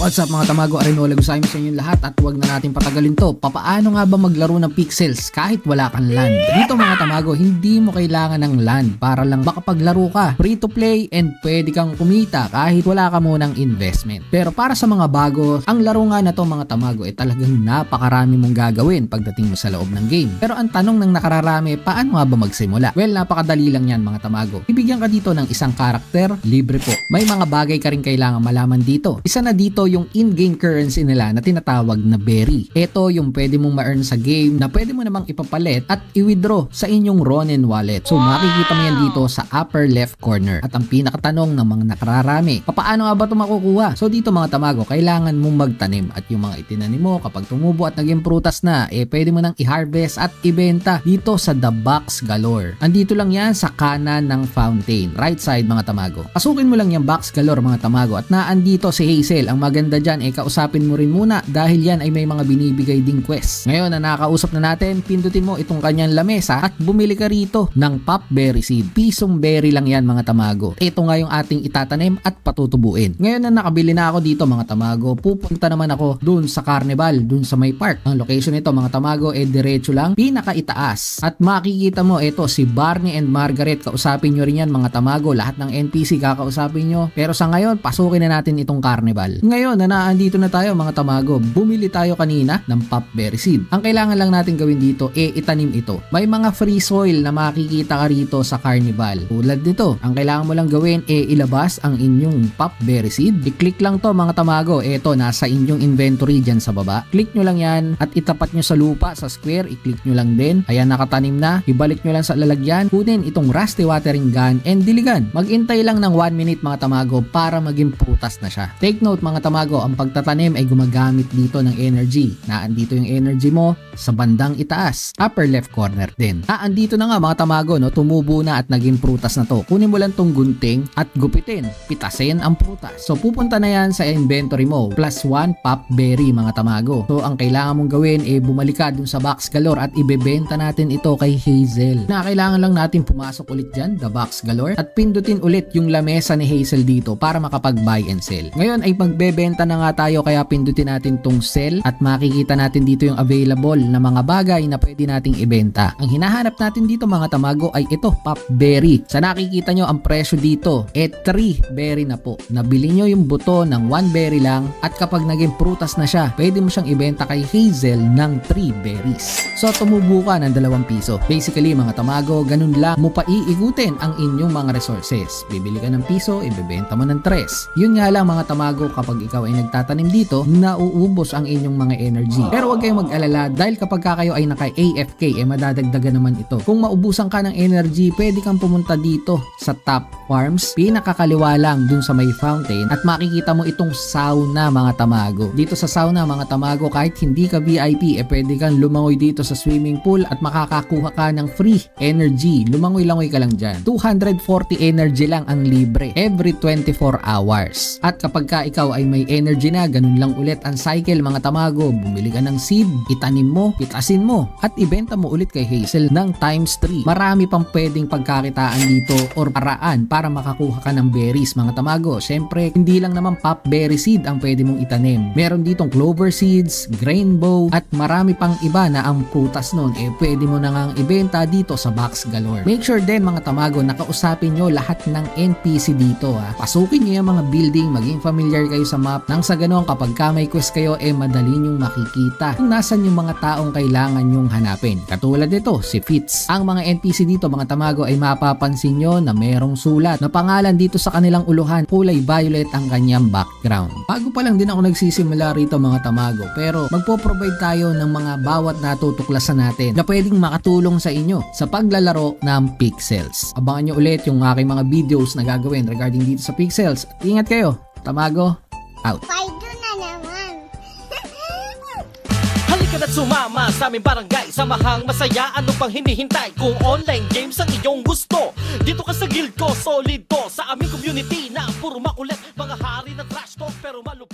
What's up mga tamago, Arinola Gusaymi sa inyong lahat at huwag na natin patagalin to. Papaano nga ba maglaro ng pixels kahit wala kang land? Dito mga tamago, hindi mo kailangan ng land para lang makapaglaro ka. Free to play and pwede kang kumita kahit wala ka munang investment. Pero para sa mga bago, ang laro nga na to mga tamago ay talagang napakarami mong gagawin pagdating mo sa loob ng game. Pero ang tanong ng nakararami, paano nga ba magsimula? Well, napakadali lang yan mga tamago. Ibigyan ka dito ng isang karakter, libre po. May mga bagay ka rin kailangan malaman dito. Isa na dito yung in-game currency nila na tinatawag na berry. Ito yung pwede mong ma-earn sa game na pwede mo namang ipapalit at i-withdraw sa inyong Ronin wallet. So makikita mo yan dito sa upper left corner. At ang pinakatanong ng mga nakararami, paano nga ba ito makukuha? So dito mga tamago, kailangan mong magtanim at yung mga itinanim mo kapag tumubo at naging prutas na, pwede mo nang i-harvest at ibenta dito sa The Box Galore. Andito lang yan sa kanan ng fountain, right side mga tamago. Pasukin mo lang yung Box Galore mga tamago at naandito si Hazel. Ang maganda dyan kausapin mo rin muna dahil yan ay may mga binibigay ding quest. Ngayon na nakakausap na natin, pindutin mo itong kanyang lamesa at bumili ka rito ng pop berry seed. Pisong berry lang yan mga tamago. Ito nga yung ating itatanim at patutubuin. Ngayon na nakabili na ako dito mga tamago, pupunta naman ako dun sa carnival, dun sa may park. Ang location nito mga tamago diretso lang, pinakaitaas. At makikita mo ito si Barney and Margaret. Kausapin nyo rin yan mga tamago. Lahat ng NPC kakausapin nyo. Pero sa ngayon, pasukin na natin itong carnival. Ngayon na naandito na tayo mga tamago, bumili tayo kanina ng pop berry seed. Ang kailangan lang natin gawin dito itanim ito. May mga free soil na makikita ka rito sa carnival. Tulad nito, ang kailangan mo lang gawin ilabas ang inyong pop berry seed. I-click lang to mga tamago. Ito nasa inyong inventory dyan sa baba. Click nyo lang yan at itapat nyo sa lupa sa square. I-click nyo lang din. Ayan, nakatanim na. Ibalik nyo lang sa lalagyan. Kunin itong rusty watering gun and diligan. Magintay lang ng 1 minute mga tamago para maging prutas na siya. Take note mga tamago, ang pagtatanim ay gumagamit dito ng energy. Naandito yung energy mo sa bandang itaas, upper left corner din. Andito na nga mga tamago, no, tumubo na at naging prutas na to. Kunin mo lang tong gunting at gupitin, pitasin ang prutas. So pupunta na yan sa inventory mo. +1 pop berry mga tamago. So ang kailangan mong gawin bumalik ka dun sa Box Galore at ibebenta natin ito kay Hazel. Kailangan lang natin pumasok ulit dyan, The Box Galore, at pindutin ulit yung lamesa ni Hazel dito para makapag buy and sell. Ngayon ay magbebenta na nga tayo, kaya pindutin natin tong sell at makikita natin dito yung available na mga bagay na pwede nating ibenta. Ang hinahanap natin dito mga tamago ay ito, pop berry. Sa nakikita nyo ang presyo dito 3 berry na po. Nabili nyo yung buto ng 1 berry lang at kapag naging prutas na siya, pwede mo siyang ibenta kay Hazel ng 3 berries. So tumubo ka ng 2 piso. Basically mga tamago, ganun lang mo pa iigutin ang inyong mga resources. Bibili ka ng piso, ibebenta mo ng 3. Yun nga lang mga tamago, kapag ikaw ay nagtatanim dito, nauubos ang inyong mga energy. Pero huwag kayong mag-alala dahil kapag kayo ay naka-AFK, madadagdagan naman ito. Kung maubusan ka ng energy, pwede kang pumunta dito sa top farms, pinakakaliwa lang dun sa may fountain at makikita mo itong sauna mga tamago. Dito sa sauna mga tamago, kahit hindi ka VIP, pwede kang lumangoy dito sa swimming pool at makakakuha ka ng free energy. Lumangoy-langoy ka lang dyan. 240 energy lang ang libre every 24 hours. At kapag ka ikaw ay may energy na, ganun lang ulit ang cycle mga tamago. Bumili ka ng seed, itanim mo, pitasin mo, at ibenta mo ulit kay Hazel ng ×3. Marami pang pwedeng pagkakitaan dito or paraan para makakuha ka ng berries mga tamago. Siyempre, hindi lang naman pop berry seed ang pwede mong itanim. Meron ditong clover seeds, grainbow, at marami pang iba na ang prutas nun pwede mo na ngang ibenta dito sa Box Galore. Make sure din mga tamago, nakausapin nyo lahat ng NPC dito Pasukin nyo yung mga building, maging familiar kayo sa map, nang sa ganon kapag ka may quest kayo madali nyong makikita kung nasan yung mga taong kailangan nyong hanapin. Katulad nito, si Fitz. Ang mga NPC dito mga tamago ay mapapansin nyo na merong sulat na pangalan dito sa kanilang uluhan, kulay violet ang kanyang background. Bago pa lang din ako nagsisimula rito mga tamago, pero magpo-provide tayo ng mga bawat natutuklasan natin na pwedeng makatulong sa inyo sa paglalaro ng pixels. Abangan nyo ulit yung aking mga videos na gagawin regarding dito sa pixels. Ingat kayo, tamago out. Pwede na naman. Halika na't sumama sa aming barangay, samahang masaya, ano pang hinihintay? Kung online games ang iyong gusto, dito ka sa guild ko, solid to sa aming community na puro makulit, mga hari na trash talk pero malupit.